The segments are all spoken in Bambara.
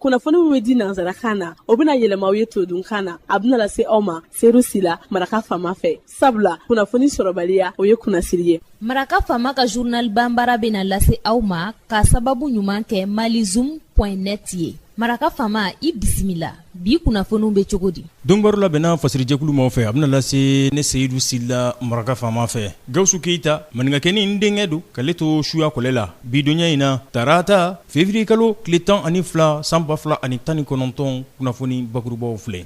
kunnafoni min bɛ di nanzarakan na o bɛna yɛlɛma aw ye todunkan na a bɛna lase aw ma seeru sila Maraka Fama fɛ sabula kunnafoni sɔrɔbaliya o ye kunnasiri ye. Maraka Fama ka journal Bambara bɛna lase aw ma ka sababu ɲuman kɛ malizoom.net ye. Maraka Fama i bisimila bi kunnafoniw bɛ cogo di? Dongbaro la bɛna fasirijɛkulu maaw fɛ a bɛna lase ne Seyidu Sila Maraka Fama fɛ. Gawusu Keita maninkakɛni n denkɛ don k'ale to suya kɔlɛ la bi donya in na tarata février kalo tile 12 san 2019 kunnafoni bakurubaw filɛ.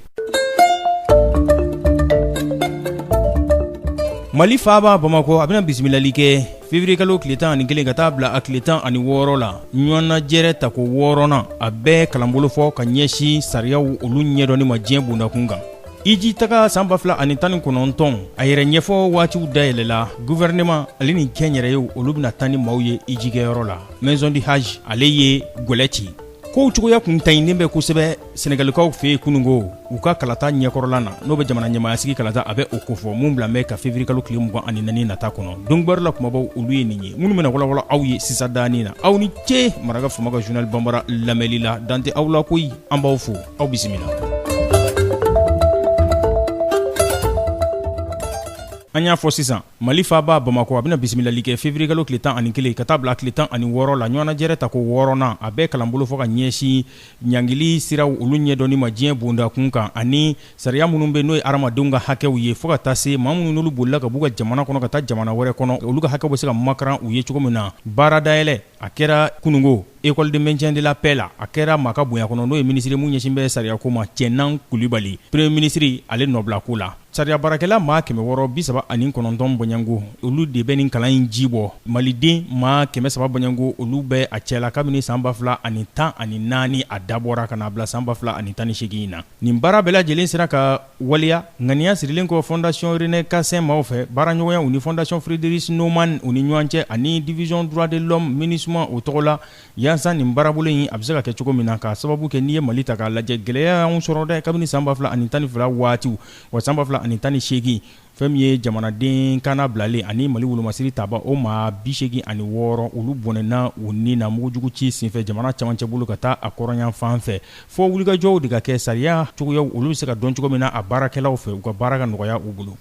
Mali faaba Bamako a bɛna bisimilali kɛ février kalo tile 11 ka taa bila a tile 16 la ɲɔgɔnna jɛrɛ tako 6nan a bɛɛ kalanbolo fɔ ka ɲɛsin sariyaw olu ɲɛdɔnni ma diɲɛ bondakun kan. Iji taga san 2019 a yɛrɛ ɲɛfɔ waatiw dayɛlɛla gouvernement ale ni kɛn yɛrɛ ye olu bɛna taa ni maaw ye iji kɛyɔrɔ la maison du hajj ale ye gwɛlɛ ci. Kow cogoya kun taɲinen bɛ kosɛbɛ Senegalikaw fɛ kunungo u ka kalata ɲɛkɔrɔla na n'o bɛ jamana ɲɛmaayasigi kalata a bɛ o kofɔ mun bila mɛ ka février kalo tile 24 nata kɔnɔ. Dongbaro la kumabaw olu ye nin ye minnu bɛna walawala aw ye sisan daani na aw ni ce Maraka Fama ka journal Bambara lamɛnli la dante aw la koyi an b'aw fo aw bisimila. An y'a fɔ sisan Mali faaba Bamako a bɛna bisimilali kɛ février kalo tile 11 ka taa bila tile 16 la ɲɔgɔnna jɛrɛ tako 6nan a bɛɛ kalanbolo fɔ ka ɲɛsin ɲangili siraw olu ɲɛdɔnni ma diɲɛ bondakun kan ani sariya minnu bɛ n'o ye adamadenw ka hakɛw ye fɔ ka taa se maa minnu n'olu bolila ka b'u ka jamana kɔnɔ ka taa jamana wɛrɛ kɔnɔ olu ka hakɛw bɛ se ka makaran u ye cogo min na baara dayɛlɛ a kɛra kunungo école de maintien de la paix la a kɛra maa ka bonya kɔnɔ n'o ye ministre mun ɲɛsin bɛ sariyako ma Cɛnan Kulibali premier ministre ale nɔbila ko la sariya baarakɛla maa 639 bɔɲango olu de bɛ nin kalan in ji bɔ maliden maa 300 bɔɲango olu bɛ a cɛla kabini san 2014 a dabɔra ka na bila san 2018 na nin baara bɛɛ lajɛlen sera ka waliya ŋaniya sirilen kɔ fondation René Cassin maaw fɛ baaraɲɔgɔnya u ni fondation Frédéric Naumann u ni ɲɔgɔn cɛ ani division droit de l'homme MINUSMA o tɔgɔ la yaasa nin baarabolo in a bɛ se ka kɛ cogo min na ka sababu kɛ n'i ye Mali ta k'a lajɛ gɛlɛya y'anw sɔrɔ dɛ kabini san 2012 waatiw wa san 2018 fɛn min ye jamanaden kana bilalen ani Mali wolomasiri taba o maa 86 olu bɔnɛna u ni na mugujugu ci senfɛ jamana camancɛ bolo ka taa a kɔrɔnya fan fɛ fɔ wulikajɔw de ka kɛ sariya cogoyaw olu bɛ se ka dɔn cogo min na a baarakɛlaw fɛ u ka baara ka nɔgɔya u bolo.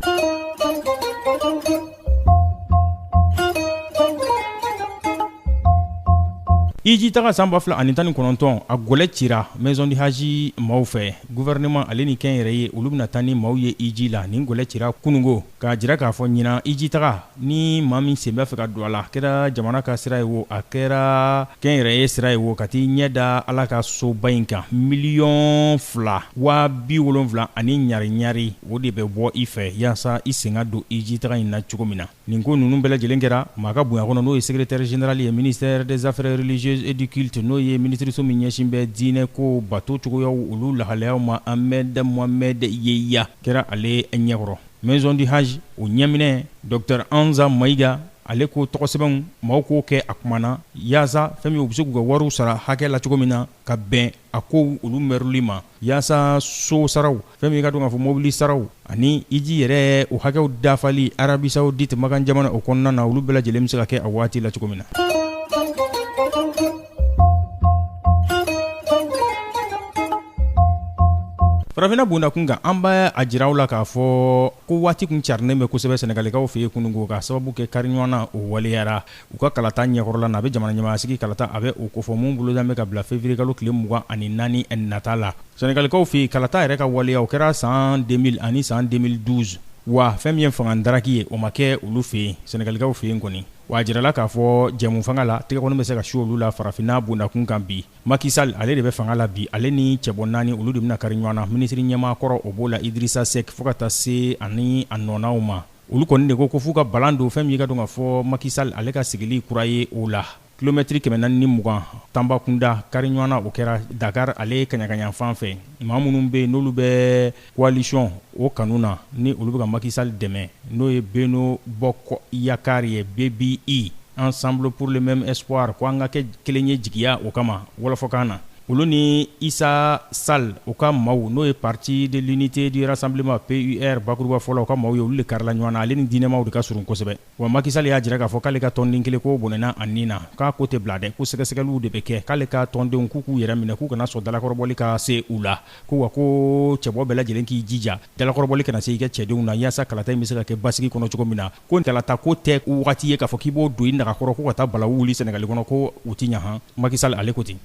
Iji taga san 2019 a gwɛlɛ cira maison du hajj maaw fɛ gouvernement ale ni kɛn yɛrɛ ye olu bɛna taa ni maaw ye iji la nin gwɛlɛ cira kunungo k'a jira k'a fɔ ɲina iji taga ni maa min sen bɛ fɛ ka don a la kɛra jamana ka sira ye wo a kɛra kɛn yɛrɛ ye sira ye wo ka t'i ɲɛ da ala ka soba in kan $2,70,000 ani ɲari o de bɛ bɔ i fɛ yaasa i sen ka don iji taga in na cogo min na nin ko ninnu bɛɛ lajɛlen kɛra maa ka bonya kɔnɔ n'o ye secrétaire général ye ministère des affaires religieuses et du culte n'o ye ministre so min ɲɛsin bɛ diinɛ ko bato cogoyaw olu lahalayaw ma Ahmed Mohamed Yeya kɛra ale ɲɛkɔrɔ maison du hajj o ɲɛminɛ Dr Anza Maïga ale ko tɔgɔsɛbɛnw maaw k'o kɛ a kumana yaasa fɛn min u bɛ se k'u ka wariw sara hakɛ la cogo min na ka bɛn a kow olu mɛruli ma yaasa so saraw fɛn min ka dɔn k'a fɔ mobili saraw ani iji yɛrɛ o hakɛw dafali Arabie Saoudite makan jamana o kɔnɔna na olu bɛɛ lajɛlen bɛ se ka kɛ a waati la cogo min na. Farafina bondakun kan an b'a a jiraw la k'a fɔ ko waati kun carinen bɛ kosɛbɛ Senegalikaw fɛ yen kunungo ka sababu kɛ kariɲɔgɔnna o waleyara u ka kalata ɲɛkɔrɔla na a bɛ jamana ɲɛmaayasigi kalata a bɛ o kofɔ mun bolodan bɛ ka bila février kalo tile 24 nata la Senegalikaw fɛ yen kalata yɛrɛ ka waleya o kɛra san 2000 ani san 2012 wa fɛn min ye fanga daraki ye o ma kɛ olu fɛ yen Senegalikaw fɛ yen kɔni wa a jirala k'a fɔ jɛmu fanga la tɛgɛ kɔni bɛ se ka su olu la farafina bondakun kan bi Macky Sall ale de bɛ fanga la bi ale ni cɛbɔ 4 olu de bɛna kari ɲɔgɔn na ministre ɲɛmaa kɔrɔ o b'o la Idrissa Seck fo ka taa se ani a nɔnaw ma olu kɔni de ko f'u ka balan don fɛn min ka dɔn ka fɔ Macky Sall ale ka sigili kura ye o la kilomɛtiri 420 Tambacounda kari ɲɔgɔn na o kɛra Dakar ale kaɲagaɲa fan fɛ maa minnu bɛ yen n'olu bɛ coalition o kanu na ni olu bɛ ka Macky Sall dɛmɛ n'o ye Beno Bokk Yakari ye BBI Ensemble pour le même espoir ko an ka kɛ kelen ye jigiya o kama wɔlɔfɔkan na olu ni Isa Sall u ka maaw n'o ye parti de l'unité du rassemblement PUR bakuruba fɔlɔ u ka maaw ye olu le karila ɲɔgɔn na ale ni diinɛmaw de ka surun kosɛbɛ wa Macky Sall y'a jira k'a fɔ k'ale ka tɔnden kelen ko bɔnɛna a nin na k'a ko tɛ bila dɛ ko sɛgɛsɛgɛliw de bɛ kɛ k'ale ka tɔndenw k'u k'u yɛrɛ minɛ k'u kana sɔn dalakɔrɔbɔli ka se u la ko wa ko cɛbɔ bɛɛ lajɛlen k'i jija dalakɔrɔbɔli kana se i ka cɛdenw na yaasa kalata in bɛ se ka kɛ basigi kɔnɔ cogo min na ko kalata ko tɛ wagati ye k'a fɔ k'i b'o don i nagakɔrɔ ko ka taa balawu wuli Sɛnɛgali kɔnɔ ko u ti ɲa han Macky Sall ale ko ten.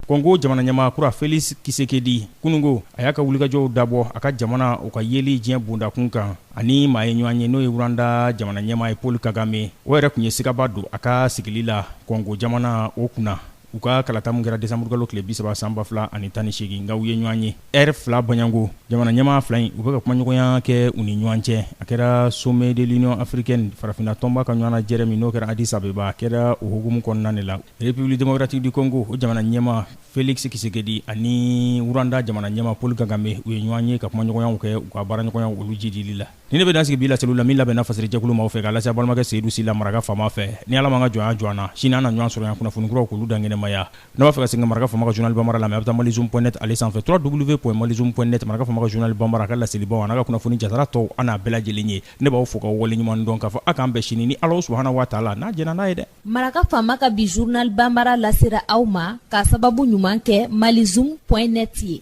Kongo jamana ɲɛmaa kura Félix Tshisekedi kunungo a y'a ka wulikajɔw dabɔ a ka jamana u ka yeli diɲɛ bondakun kan ani maa ye ɲɔgɔn ye n'o ye Rwanda jamana ɲɛmaa ye Paul Kagame o yɛrɛ tun ye sigaba don a ka sigili la Kongo jamana o kunna u ka kalata mun kɛra décembre kalo tile 30 san 2018 nka u ye ɲɔgɔn ye R fila baɲango jamana ɲɛmaa fila in u bɛ ka kumaɲɔgɔnya kɛ u ni ɲɔgɔn cɛ a kɛra sommet de l'Union africaine farafinna tɔnba ka ɲɔgɔnna jɛrɛ min n'o kɛra Addis Abeba a kɛra o hukumu kɔnɔna de la République démocratique du Congo o jamana ɲɛmaa Félix Tshisekedi ani Rwanda jamana ɲɛmaa Paul Kagame u ye ɲɔgɔn ye ka kumaɲɔgɔnyaw kɛ u ka baaraɲɔgɔnyaw olu jidili la ni ne bɛ dan sigi bi la selu la min labɛnna fasɛrɛjɛkulu maaw fɛ k'a lase balimakɛ Seydou Sila Maraka Fama fɛ ni Ala ma ka jɔnya jɔna sini an na ɲɔgɔn sɔrɔ yan kunnafoni kuraw k'olu dan kɛnɛmaya n'a b'a fɛ ka segin Maraka Fama ka journal Bambara lamɛn a bɛ taa malizoom.net ale sanfɛ www.malizoom.net Maraka Fama ka journal Bambara a ka laselibaw a n'a ka kunnafoni jatara tɔw an n'a bɛɛ lajɛlen ye ne b'aw fo ka wale ɲuman dɔn k'a fɔ a k'an bɛn sini ni Ala subahana wa taala n'a jɛna n'a ye dɛ. Maraka Fama ka bi journal Bambara lasera aw ma k'a sababu ɲuman kɛ malizoom.net ye.